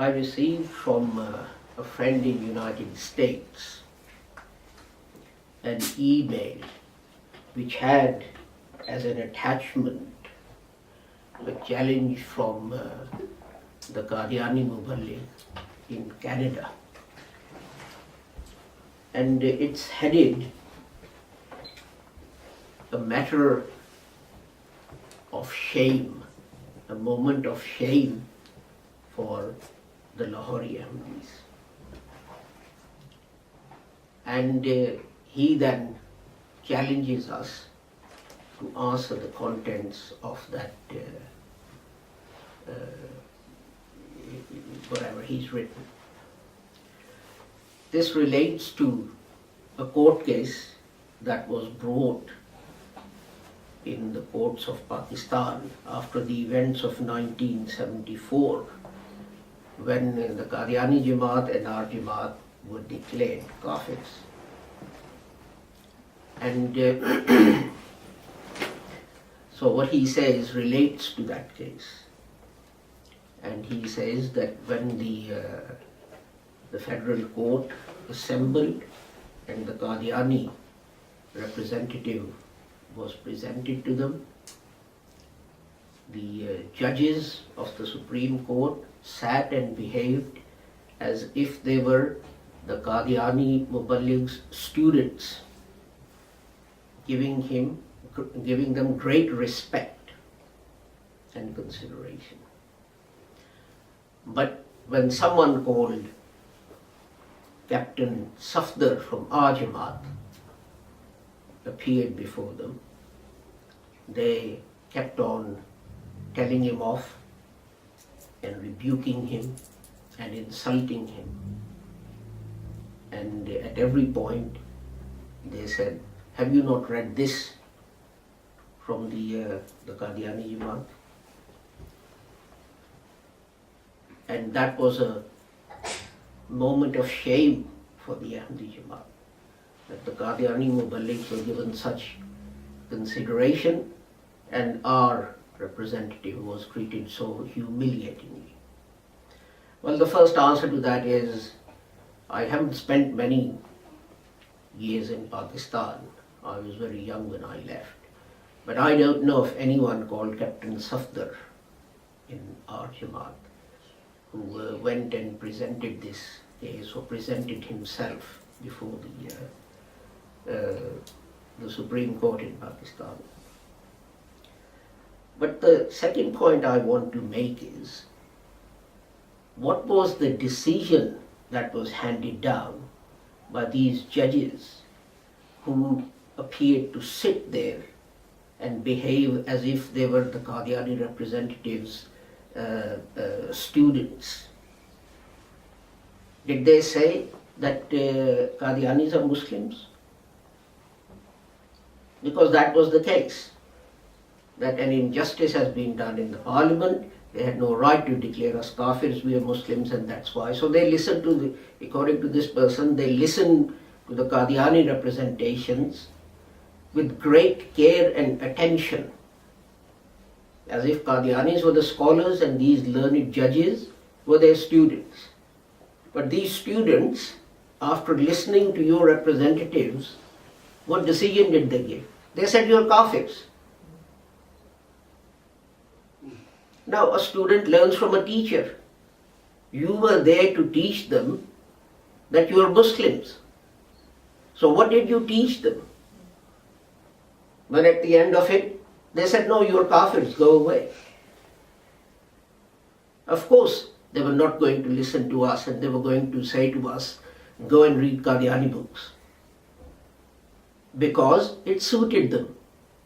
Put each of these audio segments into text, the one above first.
I received from a friend in United States an email which had as an attachment a challenge from the Qadiani Muballigh in Canada. And it's headed a matter of shame, a moment of shame for the Lahori Ahmadis. And he then challenges us to answer the contents of that, whatever he's written. This relates to a court case that was brought in the courts of Pakistan after the events of 1974, when the Qadiani jamaat and our jamaat were declared kafirs. And so what he says relates to that case. And he says that when the federal court assembled and the Qadiani representative was presented to them, the judges of the Supreme Court sat and behaved as if they were the Qadiani Muballigh's students, giving them great respect and consideration. But when someone called Captain Safdar from our Jamaat appeared before them, they kept on telling him off and rebuking him and insulting him. And at every point they said, "Have you not read this from the Qadiani Jamaat?" And that was a moment of shame for the Ahmadi Jamaat, that the Qadiani Muballighs were given such consideration and our representative was treated so humiliatingly. Well, the first answer to that is, I haven't spent many years in Pakistan. I was very young when I left. But I don't know of anyone called Captain Safdar in our Jamaat who went and presented this case or presented himself before the Supreme Court in Pakistan. But the second point I want to make is, what was the decision that was handed down by these judges who appeared to sit there and behave as if they were the Qadiani representatives' students? Did they say that Qadianis are Muslims? Because that was the case, that an injustice has been done in the parliament. They had no right to declare us kafirs, we are Muslims, and that's why. So they listened to according to this person, they listened to the Qadiani representations with great care and attention, as if Qadianis were the scholars and these learned judges were their students. But these students, after listening to your representatives, what decision did they give? They said, "You are kafirs." Now, a student learns from a teacher. You were there to teach them that you are Muslims. So what did you teach them? When at the end of it, they said, "No, you are kafirs, go away." Of course, they were not going to listen to us and they were going to say to us, "Go and read Qadiani books." Because it suited them.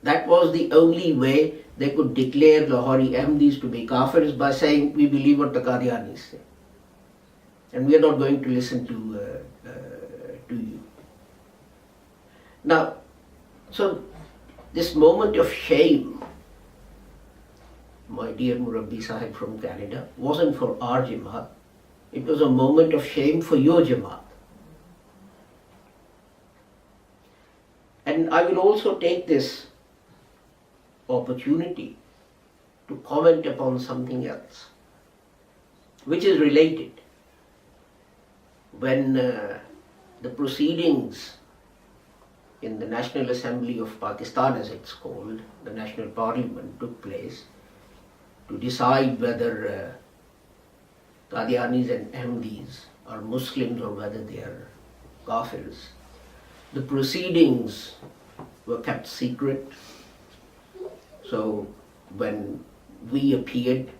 That was the only way they could declare Lahori Ahmadis to be kafirs, by saying, "We believe what the Qadianis say, and we are not going to listen to you." Now, so this moment of shame, my dear Murabbi Sahib from Canada, wasn't for our Jamaat. It was a moment of shame for your Jamaat. And I will also take this opportunity to comment upon something else. which is related. When the proceedings in the National Assembly of Pakistan, as it's called, the National Parliament, took place to decide whether Qadianis and Ahmadis are Muslims or whether they are Kafirs. The proceedings were kept secret. So when we appeared,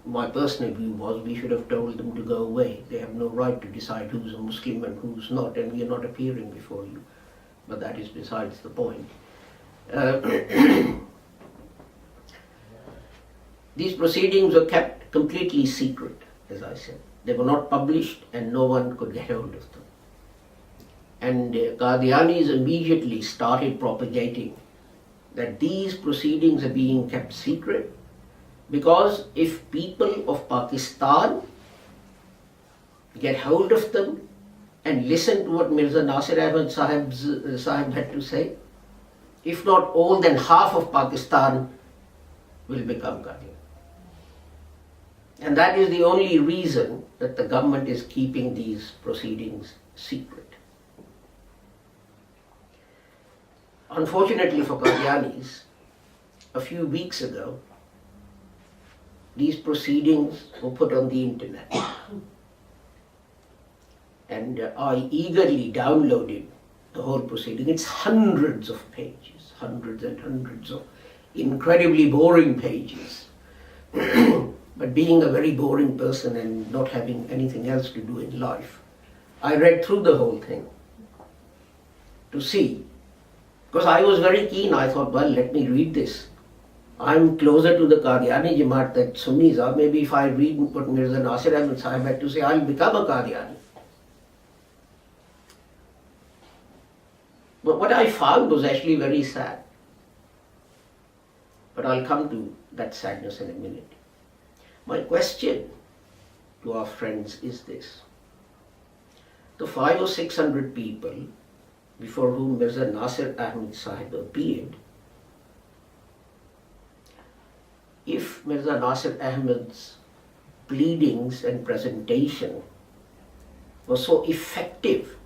my personal view was we should have told them to go away. They have no right to decide who's a Muslim and who's not, and we are not appearing before you. But that is besides the point. These proceedings were kept completely secret, as I said. They were not published and no one could get hold of them. And Qadianis immediately started propagating that these proceedings are being kept secret because if people of Pakistan get hold of them and listen to what Mirza Nasir Ahmad Sahib had to say, if not all, then half of Pakistan will become Qadian. And that is the only reason that the government is keeping these proceedings secret. Unfortunately for Qadianis, a few weeks ago, these proceedings were put on the internet. And I eagerly downloaded the whole proceeding. It's hundreds of pages, hundreds and hundreds of incredibly boring pages. But being a very boring person and not having anything else to do in life, I read through the whole thing to see. Because I was very keen, I thought, well, let me read this. I'm closer to the Qadiani jamaat than Sunnis are. Maybe if I read what Mirza Nasir Ahmad Sahib had to say, I'll become a Qadiani. But what I found was actually very sad. But I'll come to that sadness in a minute. My question to our friends is this. The 500 or 600 people before whom Mirza Nasir Ahmad Sahib appeared, if Mirza Nasir Ahmad's pleadings and presentation was so effective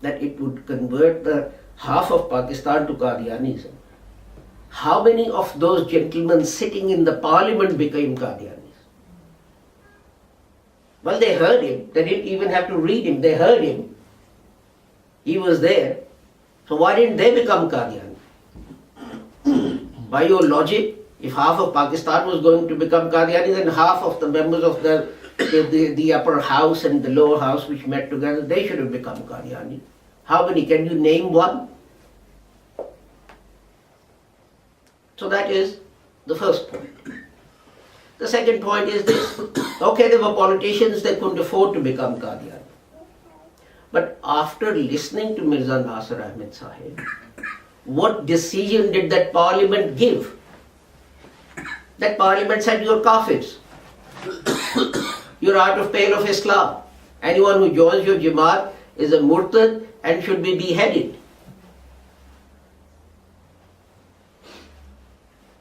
that it would convert the half of Pakistan to Qadianism, how many of those gentlemen sitting in the parliament became Qadianis? Well, they heard him. They didn't even have to read him. They heard him. He was there. So why didn't they become Qadiani? By your logic, if half of Pakistan was going to become Qadiani, then half of the members of the upper house and the lower house which met together, they should have become Qadiani. How many? Can you name one? So that is the first point. The second point is this. Okay, they were politicians, they couldn't afford to become Qadiani. But after listening to Mirza Nasir Ahmad Sahib, what decision did that parliament give? That parliament said, you're kafirs. You're out of pale of Islam. Anyone who joins your jamaat is a murtad and should be beheaded.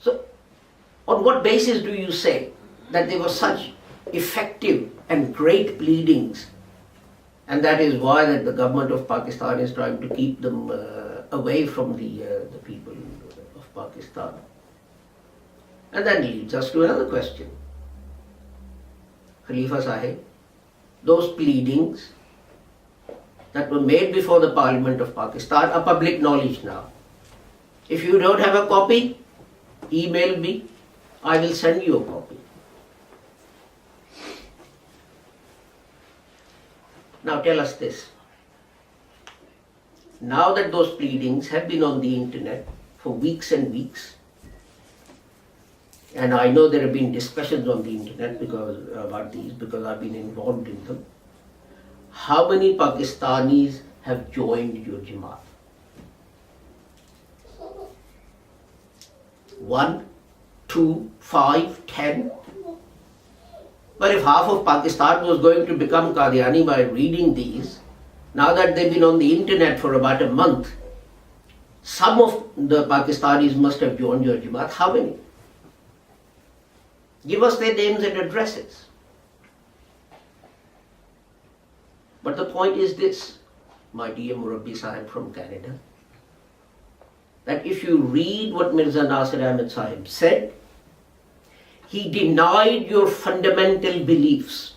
So, on what basis do you say that there were such effective and great pleadings, and that is why that the government of Pakistan is trying to keep them away from the people of Pakistan? And that leads us to another question. Khalifa Sahib, those pleadings that were made before the Parliament of Pakistan are public knowledge now. If you don't have a copy, email me, I will send you a copy. Now tell us this. Now that those pleadings have been on the internet for weeks and weeks, and I know there have been discussions on the internet about these because I've been involved in them, how many Pakistanis have joined your jamaat? 1, 2, 5, 10? But if half of Pakistan was going to become Qadiani by reading these, now that they've been on the internet for about a month, some of the Pakistanis must have joined your jamaat. How many? Give us their names and addresses. But the point is this, my dear Murabbi Sahib from Canada, that if you read what Mirza Nasir Ahmed Sahib said, he denied your fundamental beliefs.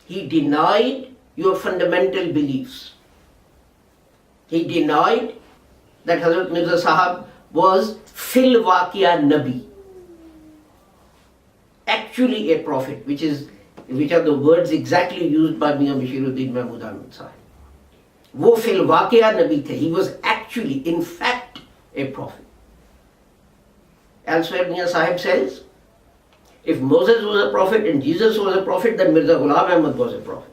He denied your fundamental beliefs. He denied that Hazrat Mirza Sahib was fil waqia Nabi, actually a prophet, which are the words exactly used by Mian Mahmud Ahmad Sahib. वो fill वाक़या नबी थे. He was actually, in fact, a prophet. Elsewhere, Mian Sahib says, if Moses was a prophet and Jesus was a prophet, then Mirza Ghulam Ahmad was a prophet.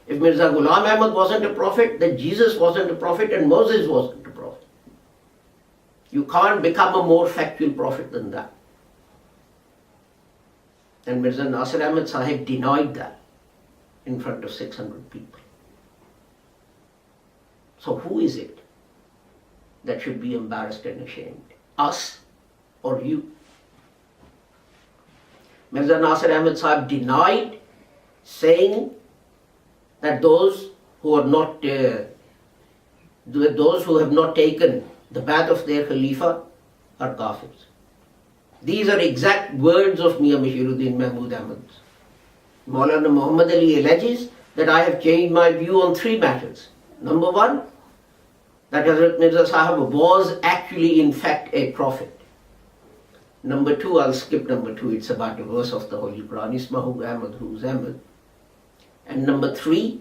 If Mirza Ghulam Ahmad wasn't a prophet, then Jesus wasn't a prophet and Moses wasn't a prophet. You can't become a more factual prophet than that. And Mirza Nasir Ahmed Sahib denied that in front of 600 people. So who is it that should be embarrassed and ashamed? Us or you? Mirza Nasir Ahmed Sahib denied saying that those who have not taken the bath of their khalifa are kafirs. These are exact words of Mian Mahmud Ahmad. Maulana Muhammad Ali alleges that I have changed my view on 3 matters. Number 1, that Hazrat Mirza Sahib was actually in fact a prophet. Number 2, I'll skip number 2, it's about a verse of the Holy Quran, Ismahu Ahmad, who's Ahmad. And number 3,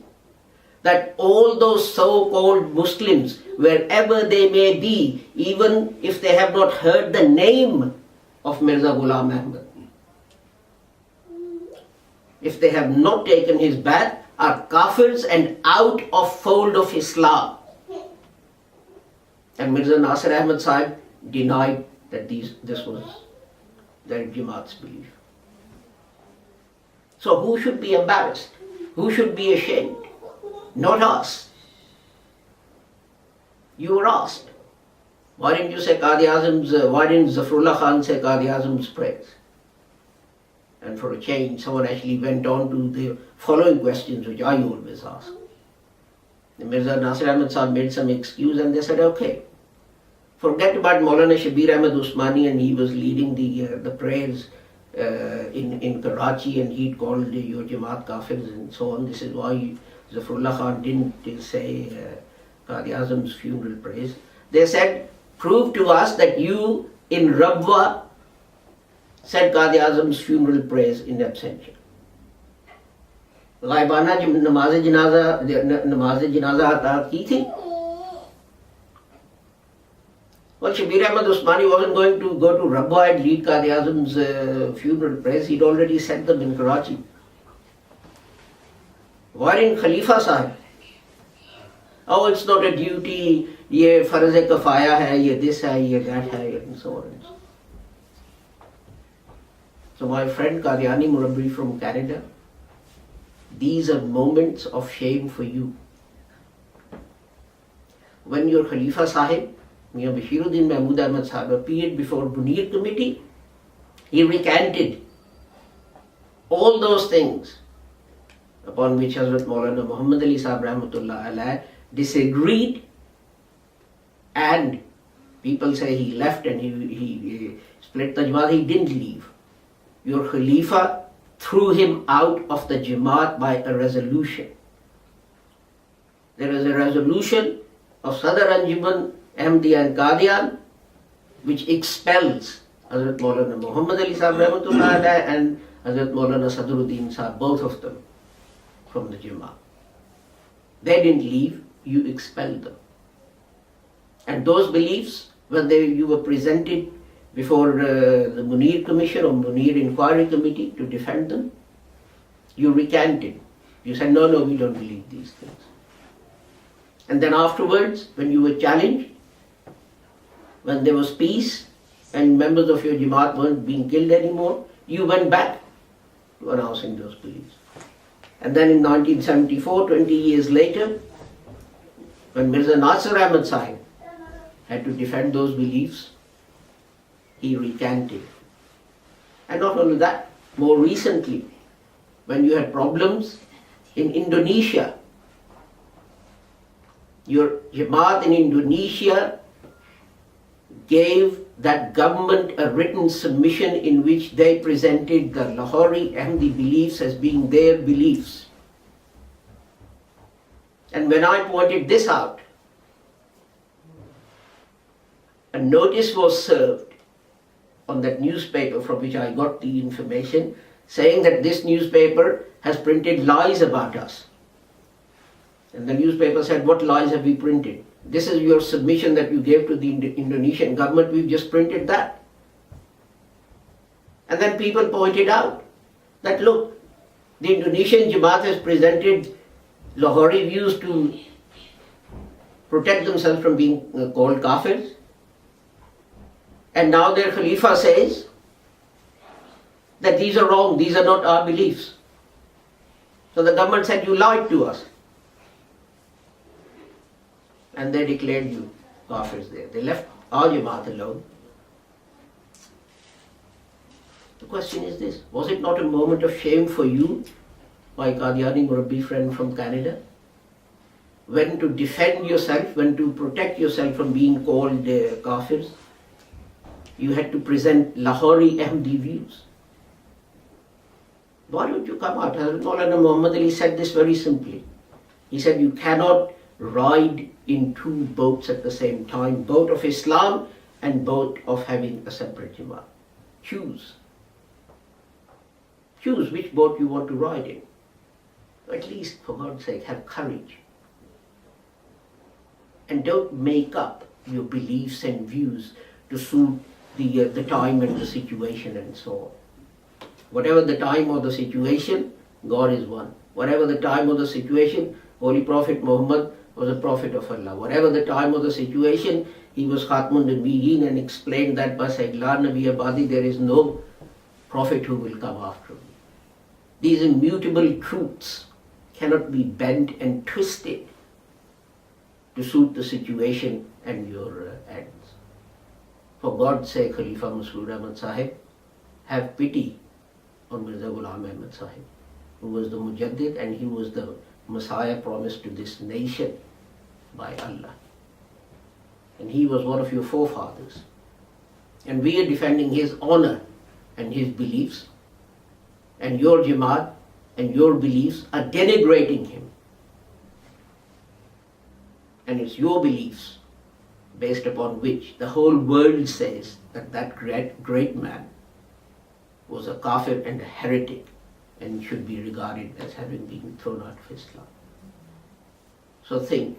that all those so-called Muslims, wherever they may be, even if they have not heard the name of Mirza Ghulam Ahmad, if they have not taken his bath, are kafirs and out of fold of Islam. And Mirza Nasir Ahmed Sahib denied that this was their jamaat's belief. So who should be embarrassed? Who should be ashamed? Not us. You were asked, why didn't you say why didn't Zafrullah Khan say Qadi Azam's prayers? And for a change, someone actually went on to the following questions which I always ask. And Mirza Nasir Ahmed Sahib made some excuse and they said, okay, forget about Maulana Shabir Ahmed Usmani, and he was leading the prayers in Karachi and he'd called your Jamaat Kafirs and so on. This is why Zafrullah Khan didn't say Qadi Azam's funeral prayers. They said, prove to us that you in Rabwa said Qadi Azam's funeral prayers in absentia. Ghaibana namaz janaza ataa ki thi. Well, Shabir Ahmed Usmani wasn't going to go to Rabwa and lead Qadi Azam's funeral prayers. He'd already said them in Karachi. Why in Khalifa Sahib? Oh, it's not a duty, ye farz-e kafaya hai, ye this hai, ye that hai, and so on and so on. So my friend Qadiani Murabbi from Canada, these are moments of shame for you. When your Khalifa Sahib, Mian Mahmud Ahmad Sahib, appeared before Munir Committee, he recanted all those things upon which Hazrat Maulana Muhammad Ali Sahib Rahmatullah Alayh disagreed, and people say he left and he split the Jamaat. He didn't leave. Your Khalifa threw him out of the Jamaat by a resolution. There is a resolution of Sadr Anjuman, Ahmadi and Qadian, which expels Hazrat Maulana Muhammad Ali Sahib Rahmatullah Alayh and Hazrat Maulana Sadruddin Sahib, both of them, from the Jamaat. They didn't leave, you expelled them. And those beliefs, when you were presented before the Munir Commission or Munir Enquiry Committee to defend them, you recanted. You said, no, we don't believe these things. And then afterwards, when you were challenged, when there was peace and members of your Jamaat weren't being killed anymore, you went back to announcing those beliefs. And then in 1974, 20 years later, when Mirza Nasir Ahmed Sahib had to defend those beliefs, he recanted. And not only that, more recently, when you had problems in Indonesia. Your jamaat in Indonesia gave that government a written submission in which they presented the Lahori Ahmadi beliefs as being their beliefs. And when I pointed this out, a notice was served on that newspaper from which I got the information, saying that this newspaper has printed lies about us. And the newspaper said, what lies have we printed? This is your submission that you gave to the Indonesian government, we've just printed that. And then people pointed out that, look, the Indonesian Jamaat has presented Lahori views to protect themselves from being called kafirs. And now their khalifa says that these are wrong, these are not our beliefs. So the government said, you lied to us. And they declared you kafirs there. They left our Jamaat alone. The question is this, was it not a moment of shame for you, my Qadiani Murabbi friend from Canada, when to defend yourself, when to protect yourself from being called kafirs, you had to present Lahori Ahmadi views? Why don't you come out? Hazrat Maulana Muhammad Ali said this very simply. He said, you cannot ride in two boats at the same time, boat of Islam and boat of having a separate Jamaat. Choose. Choose which boat you want to ride in. At least, for God's sake, have courage. And don't make up your beliefs and views to suit the time and the situation and so on. Whatever the time or the situation, God is one. Whatever the time or the situation, Holy Prophet Muhammad was a prophet of Allah. Whatever the time or the situation, he was Khatmun Nabiyyin and explained that by saying, La Nabi Abadi, there is no prophet who will come after me. These immutable truths cannot be bent and twisted to suit the situation and your ends. For God's sake, Khalifa Masroor Ahmad Sahib, have pity on Mirza Ghulam Ahmad Sahib, who was the Mujaddid and he was the Messiah promised to this nation by Allah. And he was one of your forefathers. And we are defending his honor and his beliefs. And your Jamaat and your beliefs are denigrating him. And it's your beliefs based upon which the whole world says that that great man was a kafir and a heretic and should be regarded as having been thrown out of Islam. So think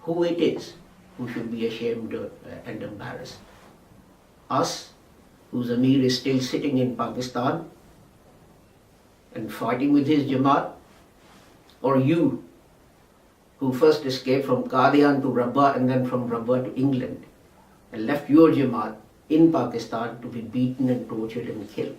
who it is who should be ashamed and embarrassed. Us, whose Amir is still sitting in Pakistan and fighting with his Jamaat, or you, who first escaped from Qadian to Rabba and then from Rabba to England and left your Jamaat in Pakistan to be beaten and tortured and killed.